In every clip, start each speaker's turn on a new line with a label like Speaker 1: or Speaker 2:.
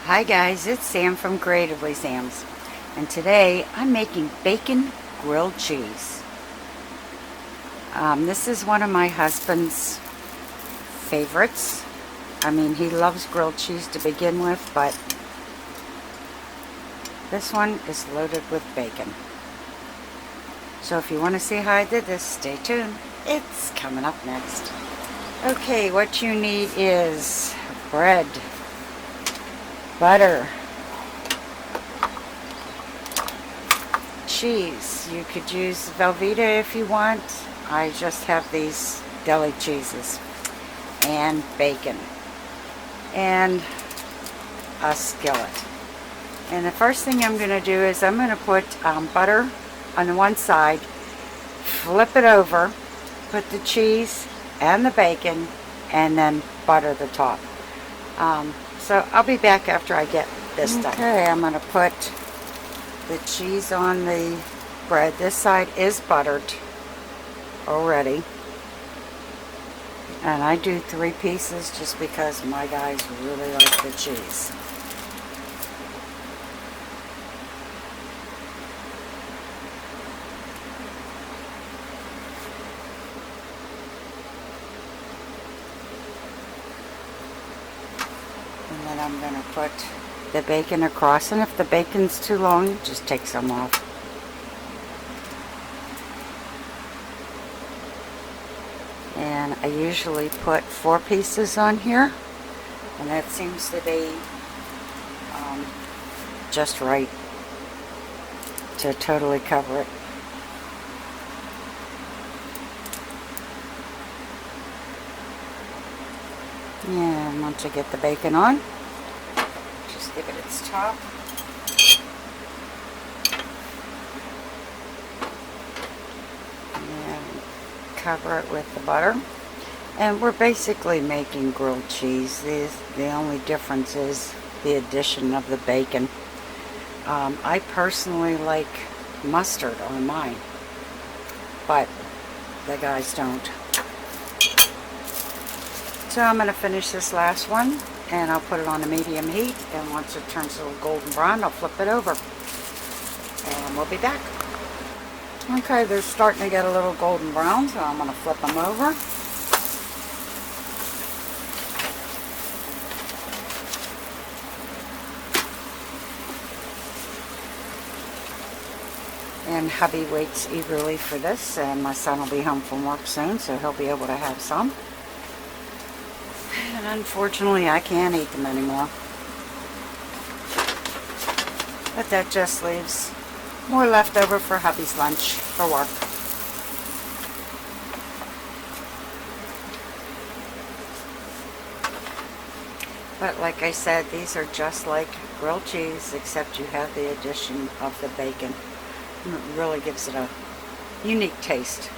Speaker 1: Hi guys, it's Sam from Creatively Sam's, and today I'm making bacon grilled cheese. This is one of my husband's favorites. I mean, he loves grilled cheese to begin with, but this one is loaded with bacon. So if you want to see how I did this, stay tuned. It's coming up next. Okay, what you need is bread, butter, cheese. You could use Velveeta if you want. I just have these deli cheeses. And bacon. And a skillet. And the first thing I'm going to do is I'm going to put butter on the one side, flip it over, put the cheese and the bacon, and then butter the top. So I'll be back after I get this done. Okay, I'm going to put the cheese on the bread. This side is buttered already. And I do 3 pieces just because my guys really like the cheese. And then I'm going to put the bacon across, and if the bacon's too long, just take some off. And I usually put 4 pieces on here, and that seems to be just right to totally cover it. And once I get the bacon on, just give it its top. And cover it with the butter. And we're basically making grilled cheese. The only difference is the addition of the bacon. I personally like mustard on mine, but the guys don't. So I'm going to finish this last one, and I'll put it on a medium heat, and once it turns a little golden brown, I'll flip it over, and we'll be back. Okay, they're starting to get a little golden brown, so I'm going to flip them over. And hubby waits eagerly for this, and my son will be home from work soon, so he'll be able to have some. And unfortunately, I can't eat them anymore. But that just leaves more left over for hubby's lunch for work. But like I said, these are just like grilled cheese, except you have the addition of the bacon. And it really gives it a unique taste.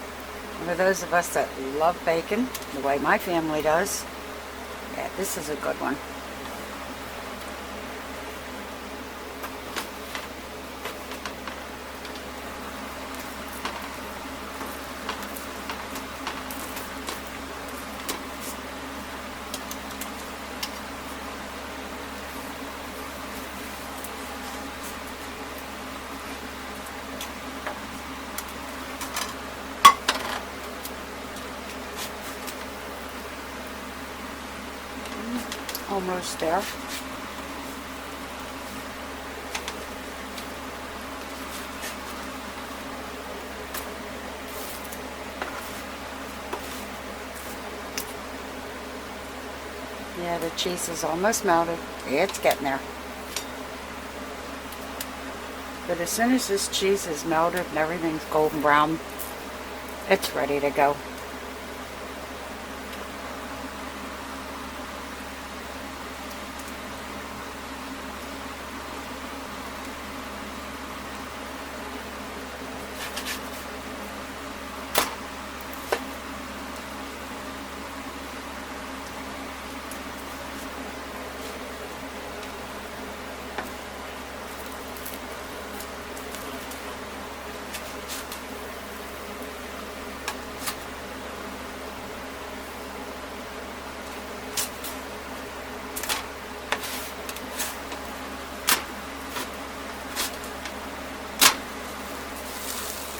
Speaker 1: And for those of us that love bacon, the way my family does, yeah, this is a good one. Almost there. Yeah, the cheese is almost melted. It's getting there. But as soon as this cheese is melted and everything's golden brown, it's ready to go.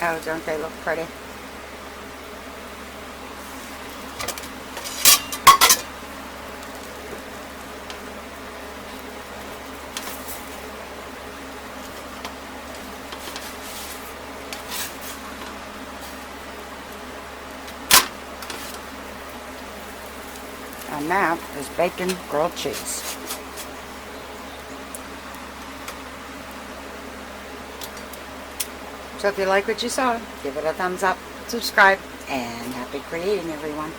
Speaker 1: Oh, don't they look pretty? And that is bacon grilled cheese. So if you like what you saw, give it a thumbs up, subscribe, and happy creating, everyone.